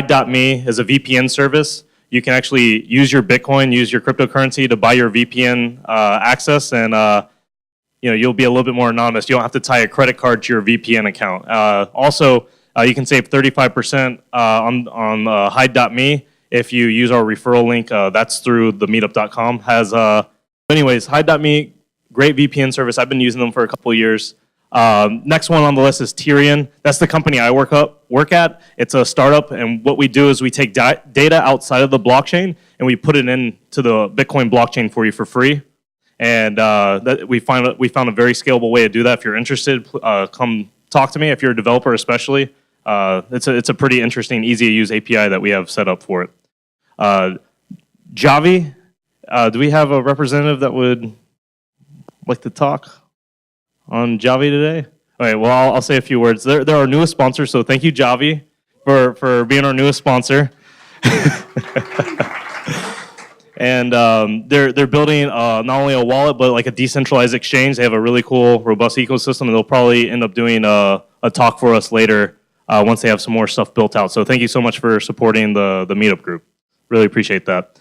Hide.me is a VPN service. You can actually use your Bitcoin, use your cryptocurrency to buy your VPN access, and you'll be a little bit more anonymous. You don't have to tie a credit card to your VPN account. Also, you can save 35% on Hide.me if you use our referral link. That's through the meetup.com. Anyways, Hide.me, great VPN service. I've been using them for a couple of years. Next one on the list is Tyrion. That's the company I work at. It's a startup, and what we do is we take data outside of the blockchain and we put it into the Bitcoin blockchain for you for free. And we found a very scalable way to do that. If you're interested, come talk to me. If you're a developer, especially, it's a pretty interesting, easy to use API that we have set up for it. Javi, do we have a representative that would like to talk on Javi today? All right, well, I'll say a few words. They're our newest sponsor, so thank you, Javi, for being our newest sponsor. And they're building not only a wallet, but like a decentralized exchange. They have a really cool, robust ecosystem, and they'll probably end up doing a talk for us later once they have some more stuff built out. So thank you so much for supporting the meetup group. Really appreciate that.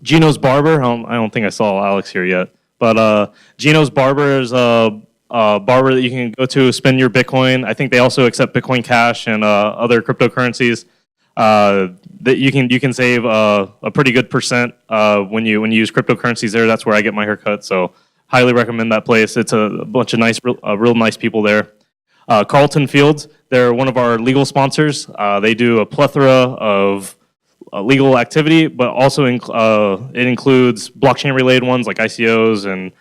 Gino's Barber, I don't think I saw Alex here yet. But Gino's Barber is a barber that you can go to, spend your Bitcoin. I think they also accept Bitcoin Cash and other cryptocurrencies. That you can save a pretty good percent when you use cryptocurrencies there. That's where I get my haircut. So highly recommend that place. It's a bunch of real nice people there. Carlton Fields, they're one of our legal sponsors. They do a plethora of legal activity, but also it includes blockchain-related ones like ICOs and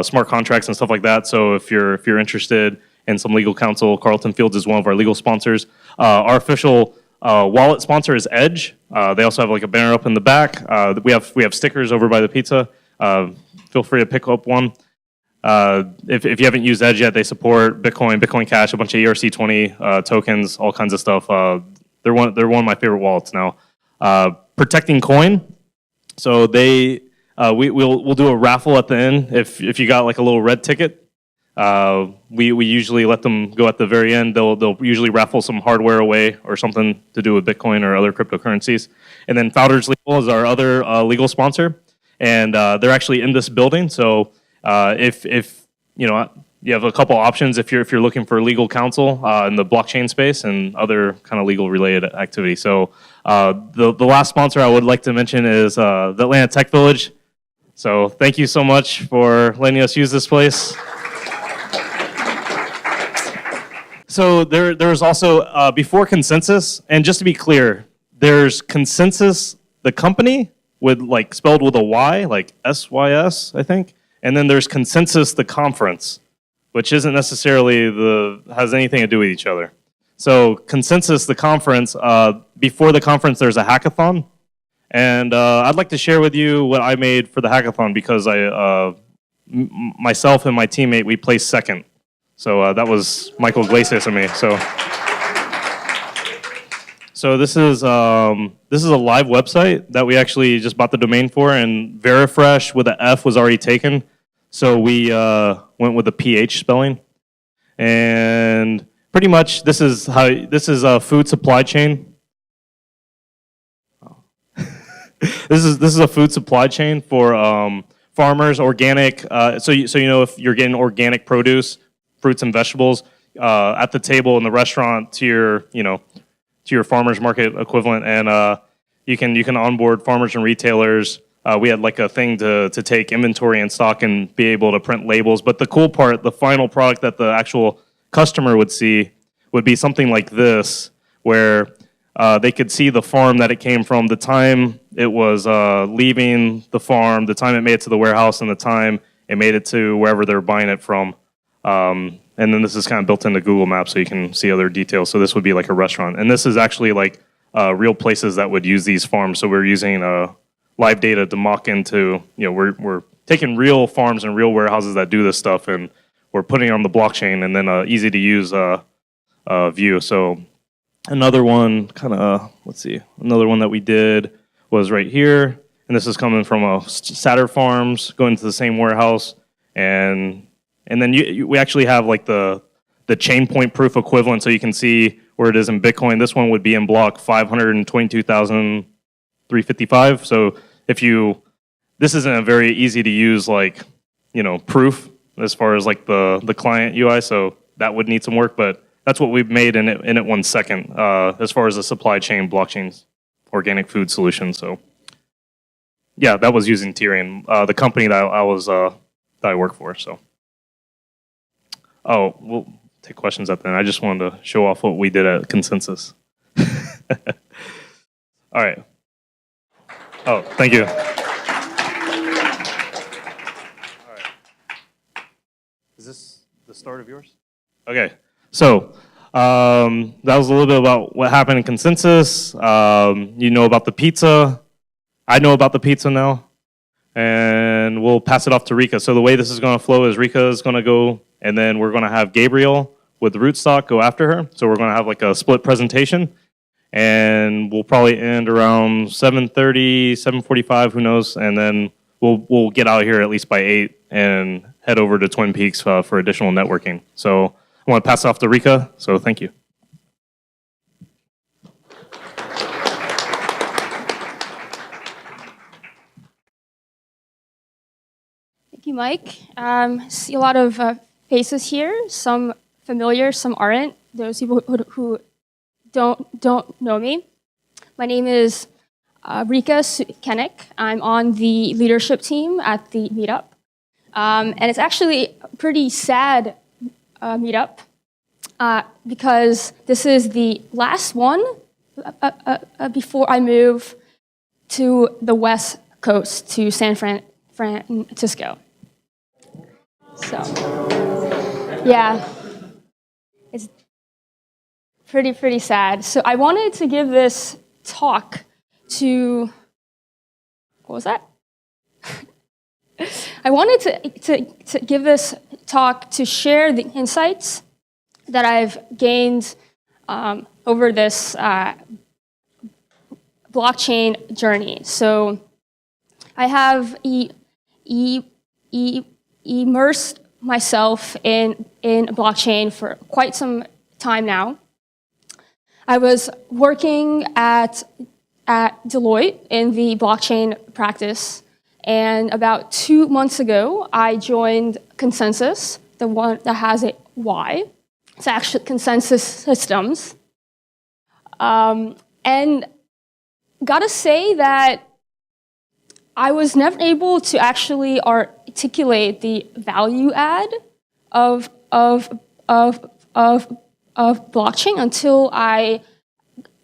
smart contracts and stuff like that. So if you're interested in some legal counsel, Carlton Fields is one of our legal sponsors. Our official wallet sponsor is Edge. They also have like a banner up in the back. We have stickers over by the pizza. Feel free to pick up one. If you haven't used Edge yet, they support Bitcoin, Bitcoin Cash, a bunch of ERC20 tokens, all kinds of stuff. They're one of my favorite wallets now. Protecting Coin. So we'll do a raffle at the end if you got like a little red ticket. We usually let them go at the very end. They'll usually raffle some hardware away or something to do with Bitcoin or other cryptocurrencies. And then Founders Legal is our other legal sponsor, and they're actually in this building. So if you have a couple options if you're looking for legal counsel in the blockchain space and other kind of legal related activity. So the last sponsor I would like to mention is the Atlanta Tech Village. So thank you so much for letting us use this place. So there's also, before ConsenSys, and just to be clear, there's ConsenSys, the company, spelled with a Y, like SYS, I think. And then there's ConsenSys, the conference, which isn't necessarily has anything to do with each other. So ConsenSys, the conference, before the conference, there's a hackathon. And I'd like to share with you what I made for the hackathon because myself and my teammate, we placed second. So that was Michael Iglesias and me. So this is a live website that we actually just bought the domain for, and Verifresh with an F was already taken. So we went with the PH spelling, and pretty much this is a food supply chain. This is a food supply chain for farmers, organic. So you know if you're getting organic produce, fruits and vegetables at the table in the restaurant to your farmers market equivalent, and you can onboard farmers and retailers. We had like a thing to take inventory and stock and be able to print labels. But the cool part, the final product that the actual customer would see would be something like this, where they could see the farm that it came from, the time it was leaving the farm, the time it made it to the warehouse, and the time it made it to wherever they're buying it from. And then this is kind of built into Google Maps so you can see other details. So this would be like a restaurant. And this is actually like real places that would use these farms. So we're using live data to mock into, we're taking real farms and real warehouses that do this stuff, and we're putting it on the blockchain and then easy to use view. So another one another one that we did was right here. And this is coming from Satter Farms, going to the same warehouse. And then we actually have like the chain point proof equivalent, so you can see where it is in Bitcoin. This one would be in block 522,355. So this isn't a very easy to use proof as far as the client UI. So that would need some work, but that's what we've made in it 1 second as far as the supply chain blockchains, organic food solution. So yeah, that was using Tyrion, the company that I work for. So we'll take questions at the end. I just wanted to show off what we did at ConsenSys. All right. Oh, thank you. All right. Is this the start of yours? Okay. So that was a little bit about what happened in ConsenSys. You know about the pizza. I know about the pizza now. And we'll pass it off to Reka. So the way this is going to flow is Reka is going to go, and then we're going to have Gabriel with the rootstock go after her. So we're going to have a split presentation. And we'll probably end around 7:30, 7:45, who knows. And then we'll get out of here at least by 8 and head over to Twin Peaks for additional networking. So I want to pass it off to Reka, so thank you. Thank you, Mike. See a lot of faces here, some familiar, some aren't. Those people who don't know me. My name is Reka Kenick. I'm on the leadership team at the meetup. And it's actually a pretty sad meetup because this is the last one before I move to the West Coast, to San Francisco. So, yeah, it's pretty sad. So I wanted to give this talk to, what was that? I wanted to give this talk to share the insights that I've gained over this blockchain journey. So I have immersed myself in blockchain for quite some time now. I was working at Deloitte in the blockchain practice, and about 2 months ago, I joined ConsenSys, the one that has a Y. It's actually ConsenSys Systems. And gotta say that I was never able to actually articulate the value add of blockchain until I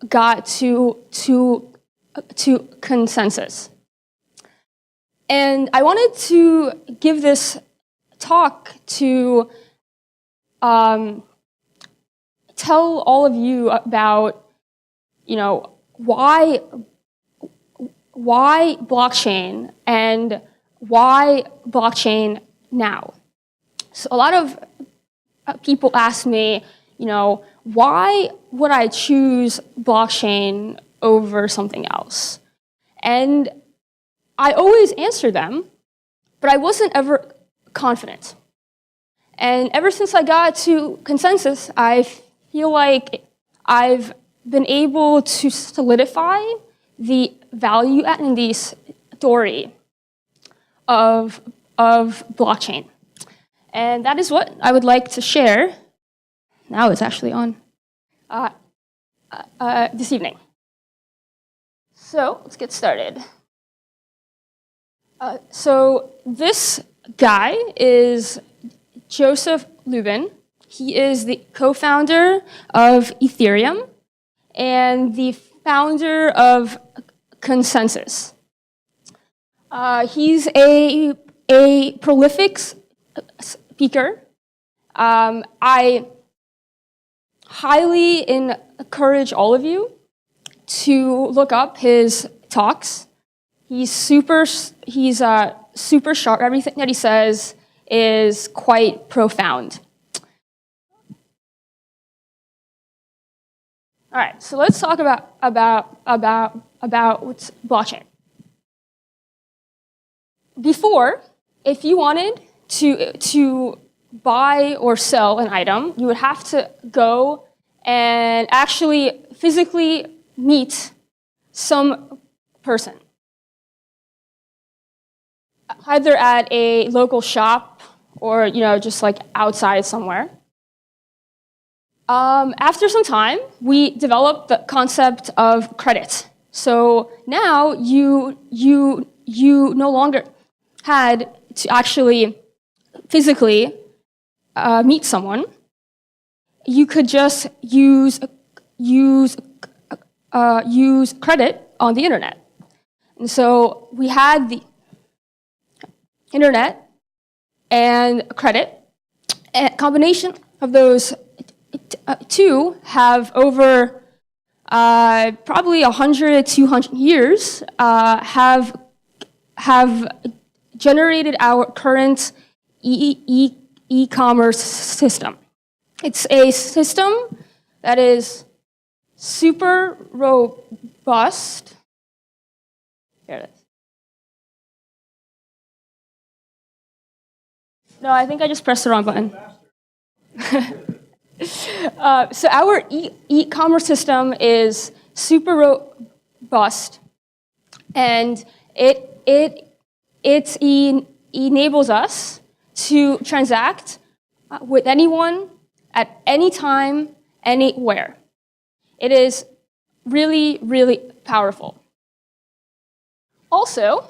got to ConsenSys. And I wanted to give this talk to tell all of you about, why blockchain and why blockchain now. So a lot of people ask me, why would I choose blockchain over something else? And I always answer them, but I wasn't ever confident. And ever since I got to ConsenSys, I feel like I've been able to solidify the value add and the story of blockchain. And that is what I would like to share. Now it's actually on this evening. So let's get started. So this guy is Joseph Lubin. He is the co-founder of Ethereum and the founder of ConsenSys. He's a prolific speaker. I highly encourage all of you to look up his talks. He's super sharp. Everything that he says is quite profound. All right, so let's talk about what's blockchain. Before, if you wanted to buy or sell an item, you would have to go and actually physically meet some person, either at a local shop or just like outside somewhere. After some time, we developed the concept of credit. So now you no longer had to actually physically meet someone. You could just use credit on the internet. And so we had the internet and credit. A combination of those two have over probably 100, 200 years have generated our current e-commerce system. It's a system that is super robust. Here it is. No, I think I just pressed the wrong button. So our e-commerce system is super robust, and it enables us to transact with anyone at any time, anywhere. It is really, really powerful. Also,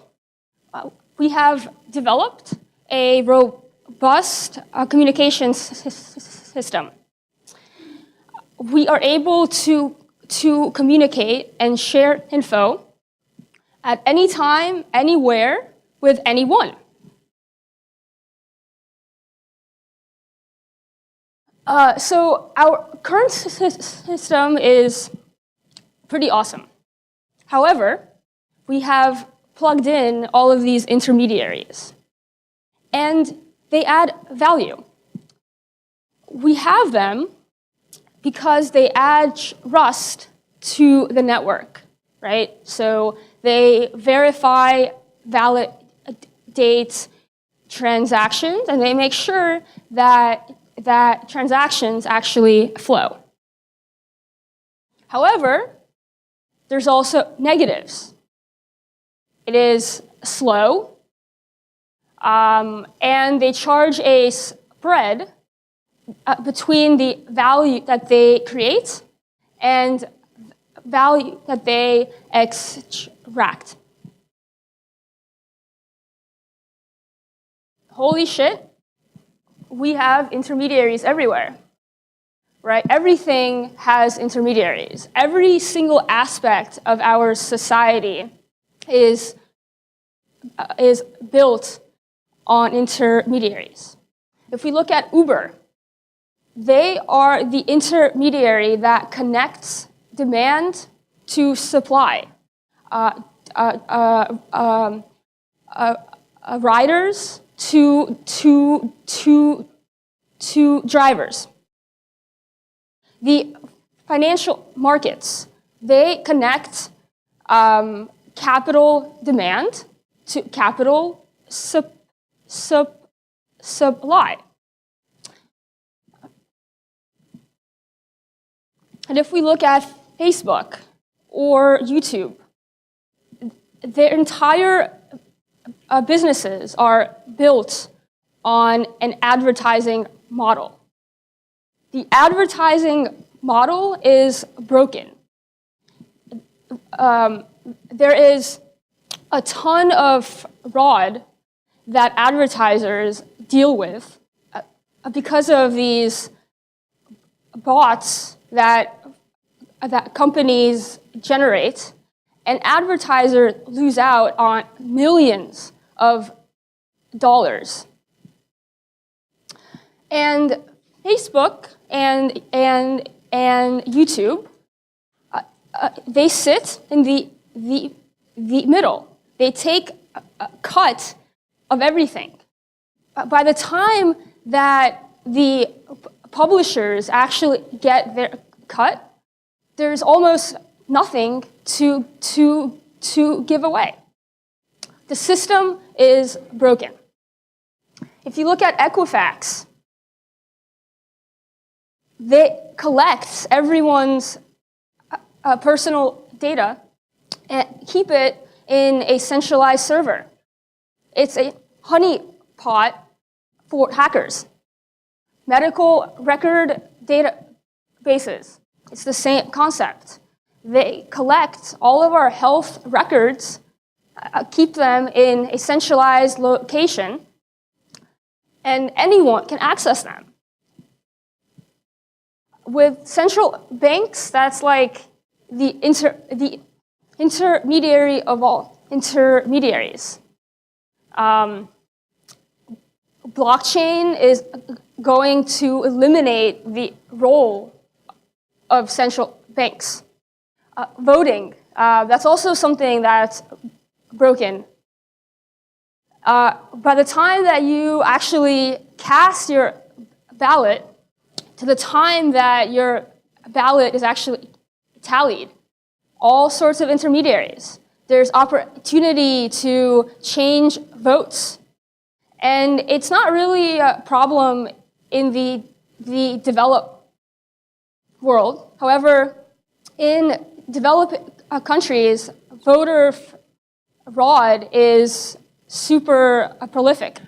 we have developed a robust communications system. We are able to communicate and share info at any time, anywhere, with anyone. So our current system is pretty awesome. However, we have plugged in all of these intermediaries, and they add value. We have them because they add trust to the network, right? So they verify, validate transactions, and they make sure that transactions actually flow. However, there's also negatives. It is slow, and they charge a spread between the value that they create and value that they extract. Holy shit, we have intermediaries everywhere, right? Everything has intermediaries. Every single aspect of our society is built on intermediaries. If we look at Uber, they are the intermediary that connects demand to supply. Riders to drivers. The financial markets, they connect capital demand to capital supply. And if we look at Facebook or YouTube, their entire businesses are built on an advertising model. The advertising model is broken. There is a ton of fraud that advertisers deal with because of these bots that companies generate, and advertisers lose out on millions of dollars. And Facebook and YouTube, they sit in the middle. They take a cut of everything. By the time that the publishers actually get their cut, there's almost nothing to give away. The system is broken. If you look at Equifax, they collect everyone's personal data and keep it in a centralized server. It's a honeypot for hackers. Medical record databases, it's the same concept. They collect all of our health records, keep them in a centralized location, and anyone can access them. With central banks, that's like the intermediary of all intermediaries. Blockchain is going to eliminate the role of central banks. Voting, that's also something that's broken. By the time that you actually cast your ballot, to the time that your ballot is actually tallied, all sorts of intermediaries. There's opportunity to change votes. And it's not really a problem in the developed world. However, in developed countries, voter fraud is super prolific.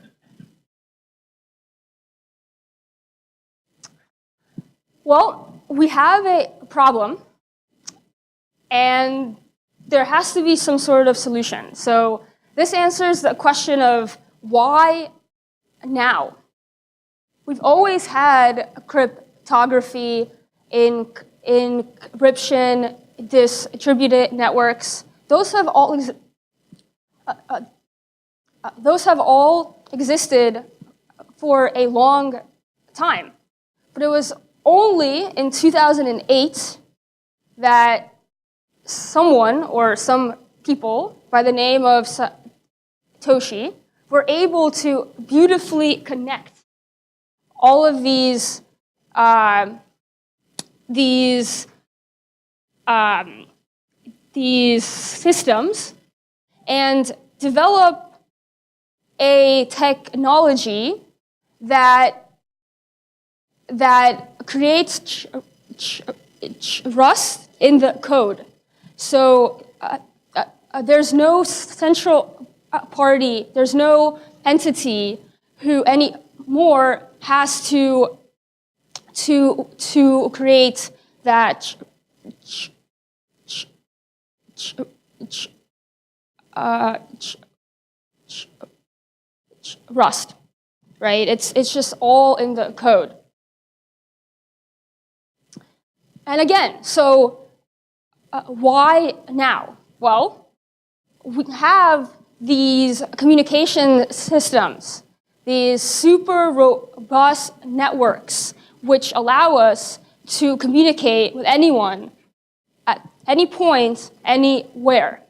Well, we have a problem, and there has to be some sort of solution. So this answers the question of why now? We've always had cryptography, encryption, distributed networks. Those have all existed for a long time. But it was only in 2008 that someone or some people by the name of Satoshi were able to beautifully connect all of these systems and develop a technology that creates trust in the code. So there's no central party, there's no entity who anymore has to create that trust, right? It's just all in the code. And again, so why now? Well, we have these communication systems, these super robust networks, which allow us to communicate with anyone at any point, anywhere.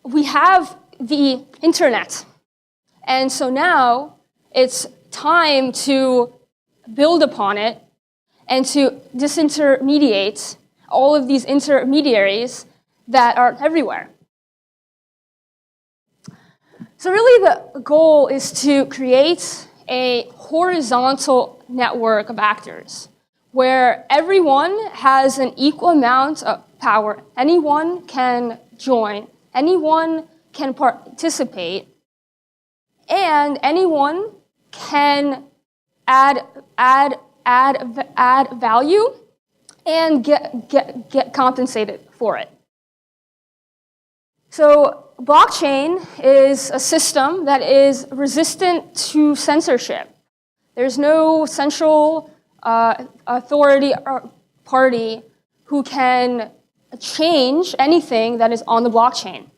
We have the internet. And so now it's time to build upon it and to disintermediate all of these intermediaries that are everywhere. So really the goal is to create a horizontal network of actors where everyone has an equal amount of power. Anyone can join, anyone can participate, and anyone can add value and get compensated for it. So blockchain is a system that is resistant to censorship. There's no central authority or party who can change anything that is on the blockchain.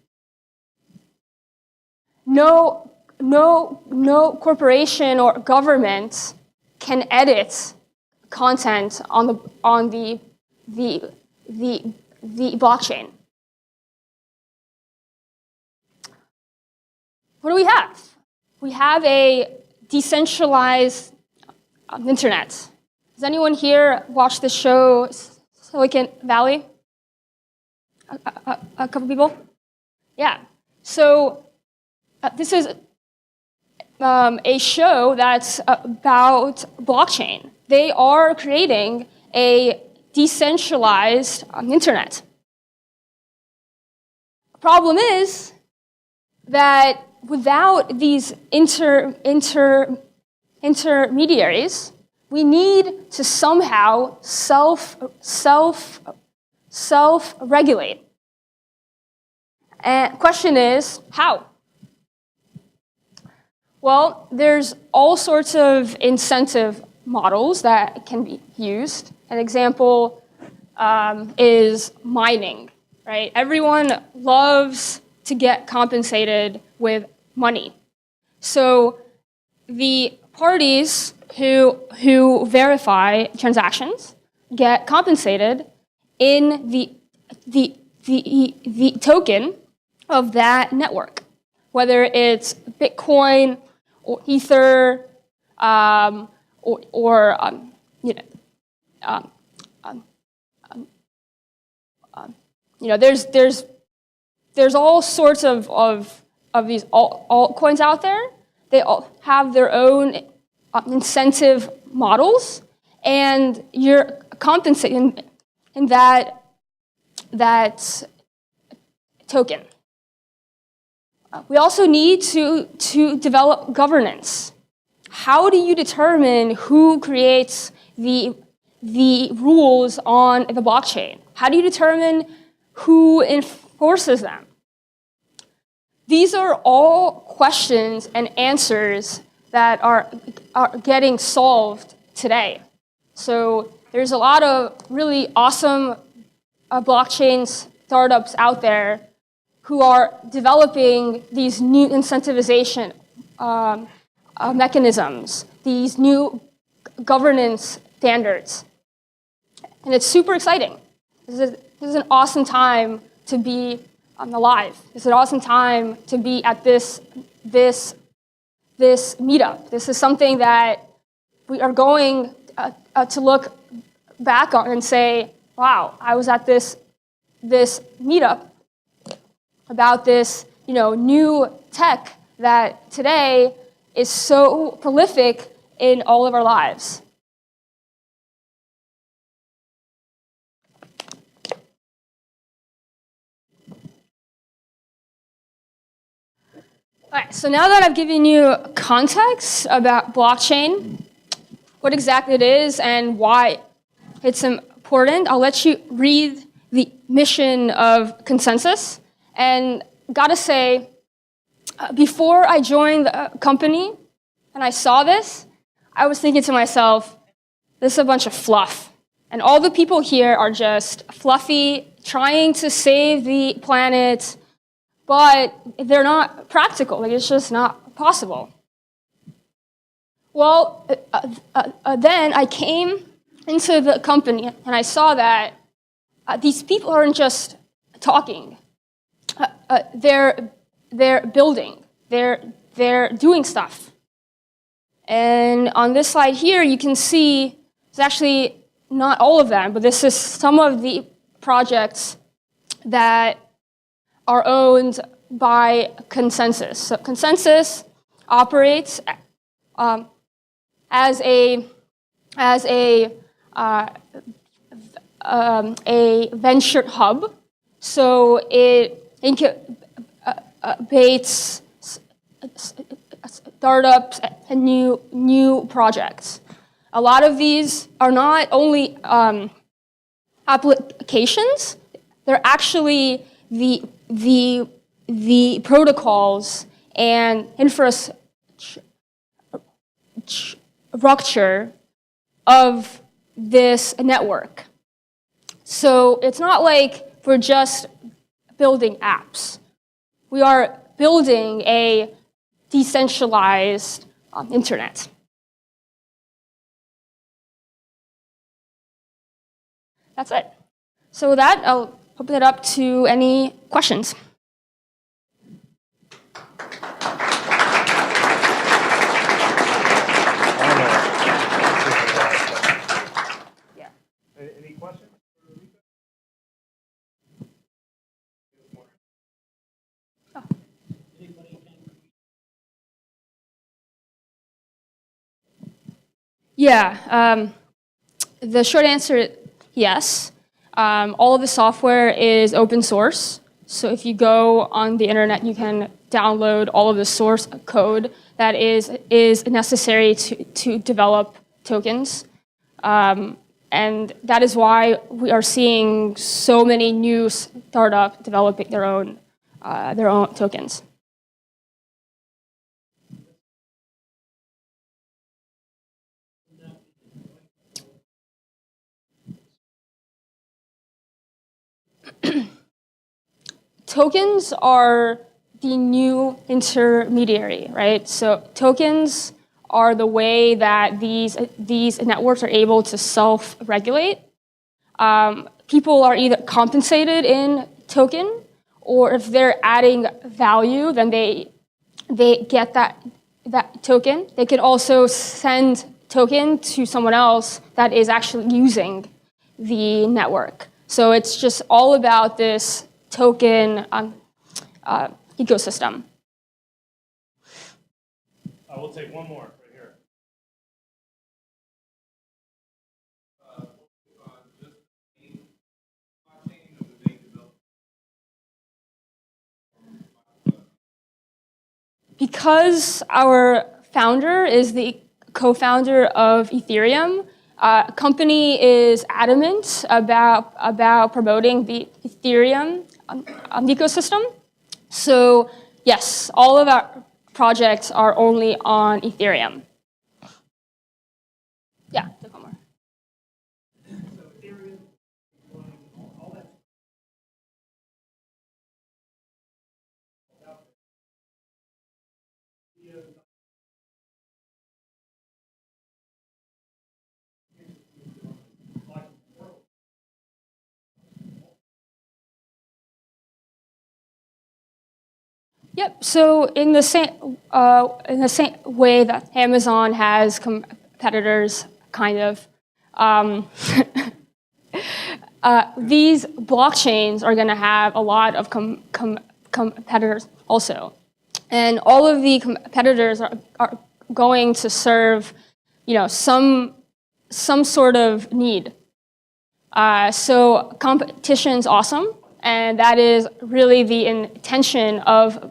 No corporation or government can edit content on the blockchain. What do we have? We have a decentralized internet. Does anyone here watch the show Silicon Valley? A couple people? Yeah. So this is a show that's about blockchain. They are creating a decentralized internet. The problem is that without these intermediaries, we need to somehow self-regulate. And the question is, how? Well, there's all sorts of incentive models that can be used. An example is mining, right? Everyone loves to get compensated with money. So the parties who verify transactions get compensated in the token of that network, whether it's Bitcoin or Ether, there's all sorts of these altcoins out there. They all have their own incentive models, and you're compensated in that token. We also need to develop governance. How do you determine who creates the rules on the blockchain? How do you determine who enforces them? These are all questions and answers that are getting solved today. So there's a lot of really awesome blockchain startups out there who are developing these new incentivization mechanisms, these new governance standards. And it's super exciting. This is an awesome time to be alive. It's an awesome time to be at this meetup. This is something that we are going to look back on and say, wow, I was at this meetup about this new tech that today is so prolific in all of our lives. All right, so now that I've given you context about blockchain, what exactly it is and why it's important, I'll let you read the mission of ConsenSys. And gotta say, before I joined the company and I saw this, I was thinking to myself, this is a bunch of fluff. And all the people here are just fluffy, trying to save the planet, but they're not practical. Like, it's just not possible. Well, then I came into the company and I saw that these people aren't just talking. They're building. They're doing stuff. And on this slide here, you can see it's actually not all of them, but this is some of the projects that are owned by ConsenSys. So ConsenSys operates as a venture hub. So it incubates startups and new projects. A lot of these are not only applications; they're actually the protocols and infrastructure of this network. So it's not like we're just building apps. We are building a decentralized internet. That's it. So with that, I'll open it up to any questions. Yeah. Any questions? Yeah, the short answer, yes. All of the software is open source. So if you go on the internet, you can download all of the source code that is necessary to develop tokens. And that is why we are seeing so many new startups developing their own tokens. Tokens are the new intermediary, right? So tokens are the way that these networks are able to self-regulate. People are either compensated in token, or if they're adding value, then they get that token. They could also send token to someone else that is actually using the network. So it's just all about this token ecosystem. I will take one more right here. Because our founder is the co-founder of Ethereum, company is adamant about promoting the Ethereum ecosystem. So yes, all of our projects are only on Ethereum. Yeah, take one more. Yep. So in the same way that Amazon has competitors, kind of, these blockchains are going to have a lot of competitors also, and all of the competitors are going to serve, some sort of need. So competition's awesome, and that is really the intention of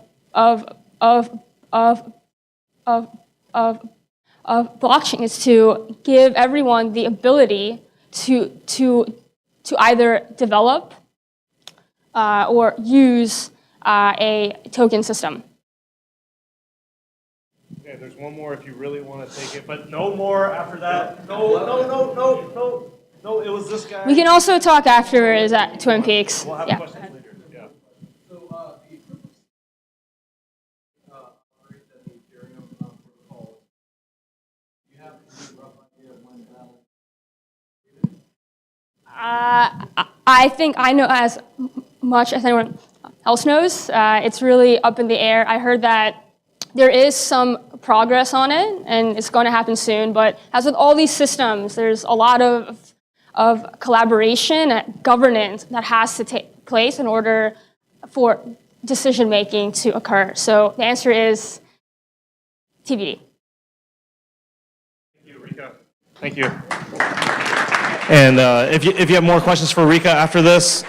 blockchain, is to give everyone the ability to either develop or use a token system. Okay, there's one more if you really want to take it, but no more after that. No, it was this guy. We can also talk afterwards at Twin Peaks. We'll have Yeah. questions later. Yeah. So the operate that the Ethereum protocol, you have a rough idea of when that. I think I know as much as anyone else knows. It's really up in the air. I heard that there is some progress on it, and it's going to happen soon. But as with all these systems, there's a lot of collaboration and governance that has to take place in order for decision making to occur. So the answer is TBD. Thank you, Reka. Thank you. And if you have more questions for Reka after this,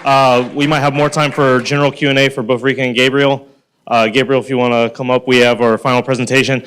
we might have more time for general Q&A for both Reka and Gabriel. Gabriel, if you want to come up, we have our final presentation.